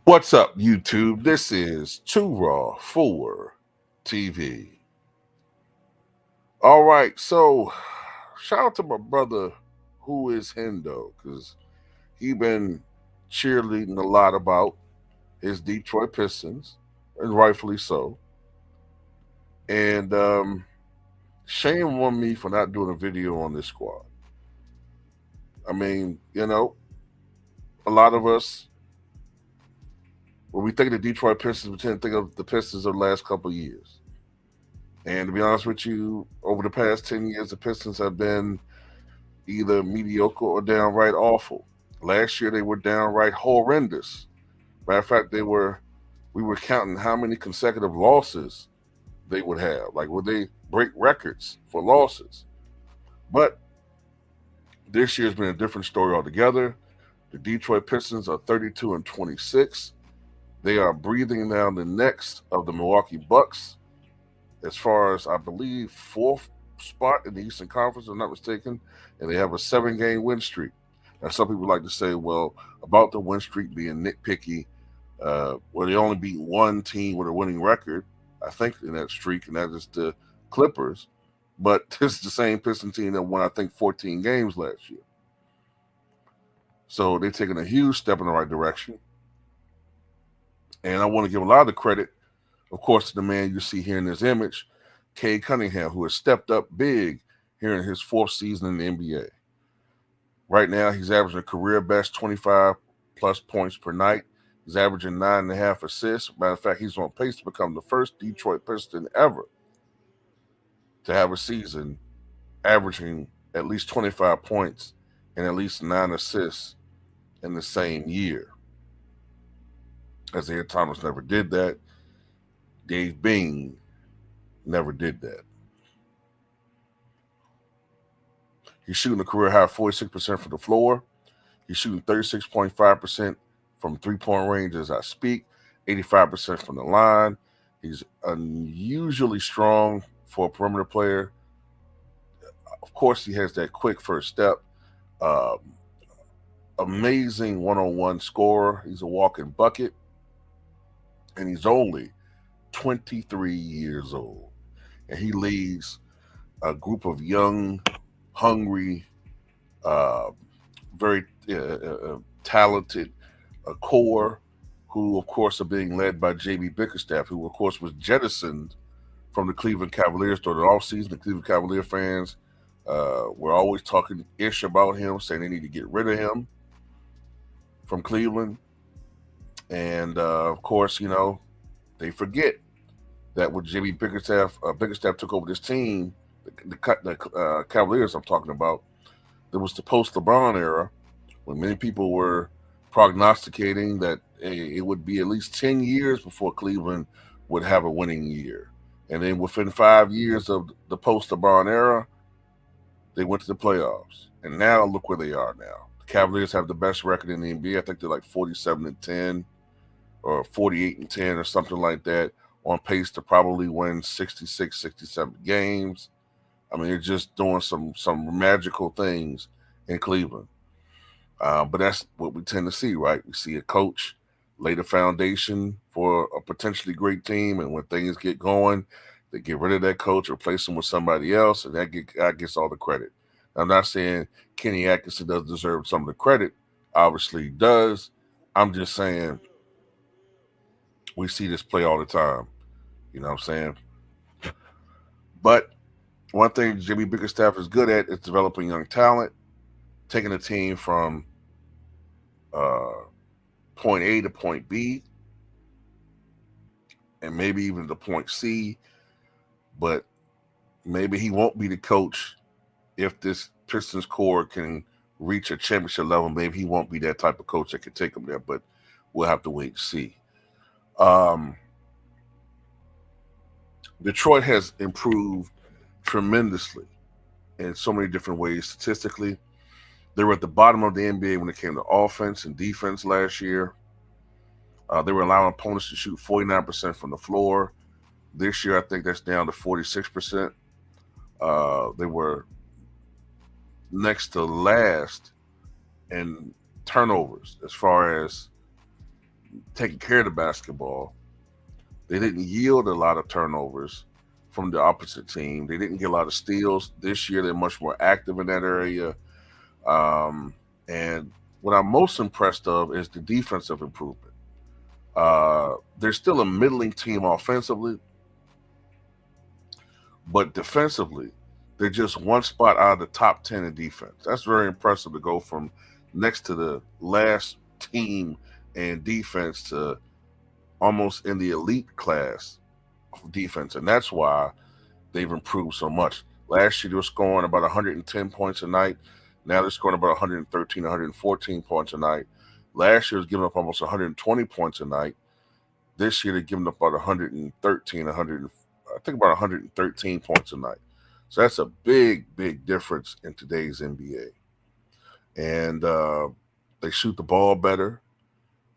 What's up, YouTube? This is Too Raw for TV. All right, so shout out to my brother who is Hendo, because he been cheerleading a lot about his Detroit Pistons, and rightfully so. And shame on me for not doing a video on this squad. I mean, a lot of us, when we think of the Detroit Pistons, we tend to think of the Pistons of the last couple of years. And to be honest with you, over the past 10 years, the Pistons have been either mediocre or downright awful. Last year, they were downright horrendous. Matter of fact, we were counting how many consecutive losses they would have. Like, would they break records for losses? But this year's been a different story altogether. The Detroit Pistons are 32-26. They are breathing down the necks of the Milwaukee Bucks as far as, I believe, fourth spot in the Eastern Conference, if I'm not mistaken, and they have a 7-game win streak. Now, some people like to say, well, about the win streak being nitpicky, where they only beat one team with a winning record, I think, in that streak, and that is the Clippers. But this is the same Piston team that won, I think, 14 games last year. So they're taking a huge step in the right direction. And I want to give a lot of the credit, of course, to the man you see here in this image, Cade Cunningham, who has stepped up big here in his 4th season in the NBA. Right now, he's averaging a career best 25-plus points per night. He's averaging 9.5 assists. Matter of fact, he's on pace to become the first Detroit Piston ever to have a season averaging at least 25 points and at least 9 assists in the same year. Isaiah Thomas never did that. Dave Bing never did that. He's shooting a career high 46% from the floor. He's shooting 36.5% from three-point range as I speak, 85% from the line. He's unusually strong for a perimeter player. Of course, he has that quick first step. Amazing one-on-one scorer. He's a walking bucket. And he's only 23 years old. And he leads a group of young, hungry, very talented core who, of course, are being led by J.B. Bickerstaff, who, of course, was jettisoned from the Cleveland Cavaliers during the offseason. The Cleveland Cavalier fans were always talking ish about him, saying they need to get rid of him from Cleveland. And, of course, they forget that when Jimmy Bickerstaff took over this team, the Cavaliers I'm talking about, there was the post-LeBron era when many people were prognosticating that it would be at least 10 years before Cleveland would have a winning year. And then within 5 years of the post-LeBron era, they went to the playoffs. And now look where they are now. The Cavaliers have the best record in the NBA. I think they're like 47-10 or 48-10 or something like that, on pace to probably win 66, 67 games. I mean, they're just doing some magical things in Cleveland. But that's what we tend to see, right? We see a coach lay the foundation for a potentially great team, and when things get going, they get rid of that coach, replace him with somebody else, and that gets all the credit. I'm not saying Kenny Atkinson doesn't deserve some of the credit. Obviously he does. I'm just saying we see this play all the time. You know what I'm saying? But one thing Jimmy Bickerstaff is good at is developing young talent, taking a team from point A to point B, and maybe even to point C. But maybe he won't be the coach if this Pistons core can reach a championship level. Maybe he won't be that type of coach that can take them there, but we'll have to wait and see. Detroit has improved tremendously in so many different ways. Statistically, they were at the bottom of the NBA when it came to offense and defense last year. They were allowing opponents to shoot 49% from the floor. This year, I think that's down to 46%. They were next to last in turnovers as far as taking care of the basketball. They didn't yield a lot of turnovers from the opposite team. They didn't get a lot of steals. This year, they're much more active in that area. And what I'm most impressed of is the defensive improvement. They're still a middling team offensively, but defensively, they're just one spot out of the top 10 in defense. That's very impressive to go from next to the last team in defense to almost in the elite class of defense. And that's why they've improved so much. Last year, they were scoring about 110 points a night. Now they're scoring about 113, 114 points a night. Last year was giving up almost 120 points a night. This year they're giving up about 113, I think about 113 points a night. So that's a big, big difference in today's NBA. And they shoot the ball better.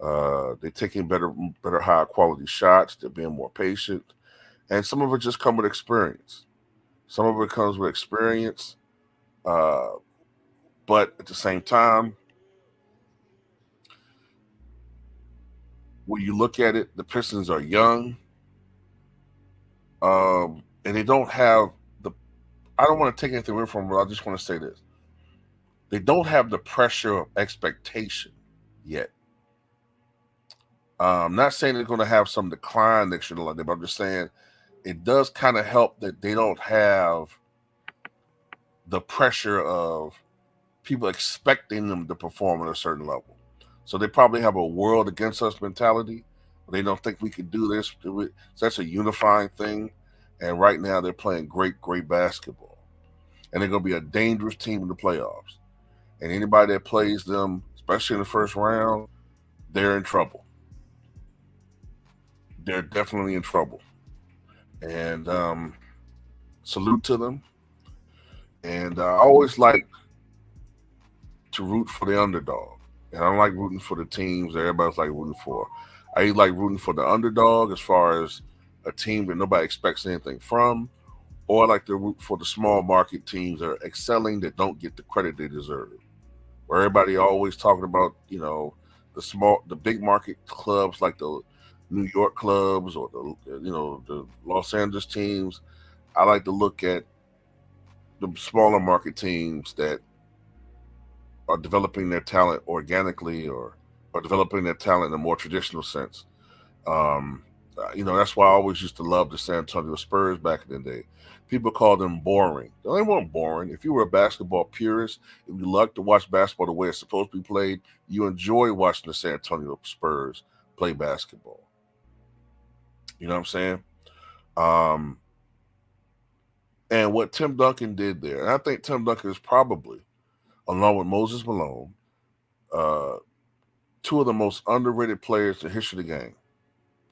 They're taking better high quality shots. They're being more patient. And some of it just come with experience. Some of it comes with experience. But at the same time, when you look at it, the Pistons are young. And they don't have I don't want to take anything away from them, but I just want to say this. They don't have the pressure of expectation yet. I'm not saying they're going to have some decline next year, like that, but I'm just saying it does kind of help that they don't have the pressure of people expecting them to perform at a certain level. So they probably have a world against us mentality. They don't think we can do this. So that's a unifying thing. And right now they're playing great, great basketball. And they're going to be a dangerous team in the playoffs. And anybody that plays them, especially in the first round, they're in trouble. They're definitely in trouble. And salute to them. And I always like to root for the underdog. And I don't like rooting for the teams that everybody's like rooting for. I like rooting for the underdog as far as a team that nobody expects anything from, or I like to root for the small market teams that are excelling that don't get the credit they deserve. Where everybody always talking about, the big market clubs like the New York clubs or the Los Angeles teams. I like to look at the smaller market teams that are developing their talent organically or developing their talent in a more traditional sense. That's why I always used to love the San Antonio Spurs back in the day. People call them boring. They weren't boring. If you were a basketball purist, if you loved to watch basketball the way it's supposed to be played, you enjoy watching the San Antonio Spurs play basketball. You know what I'm saying? And what Tim Duncan did there, and I think Tim Duncan is probably, along with Moses Malone, two of the most underrated players in the history of the game.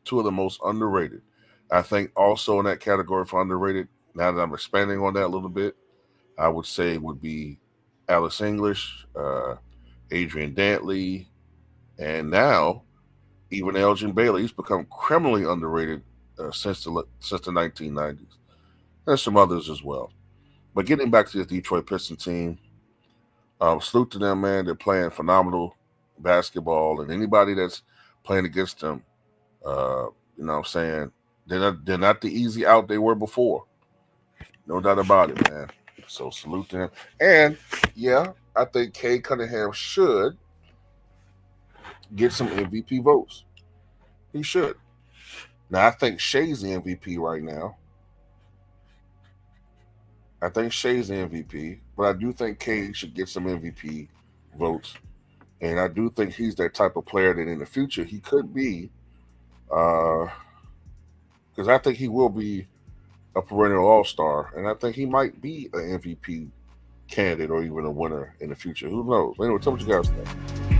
Two of the most underrated. I think also in that category for underrated, now that I'm expanding on that a little bit, I would say would be Alex English, Adrian Dantley, and now even Elgin Baylor. He's become criminally underrated since the 1990s. There's some others as well. But getting back to the Detroit Pistons team, salute to them, man. They're playing phenomenal basketball, and anybody that's playing against them, you know what I'm saying, they're not the easy out they were before. No doubt about it, man. So salute to him. And yeah, I think Cade Cunningham should get some MVP votes. He should. Now I think Shea's the MVP right now. I think Shea's the MVP, but I do think Cade should get some MVP votes. And I do think he's that type of player that in the future he could be, because I think he will be a perennial all-star, and I think he might be an MVP candidate or even a winner in the future. Who knows? Anyway, tell me what you guys think.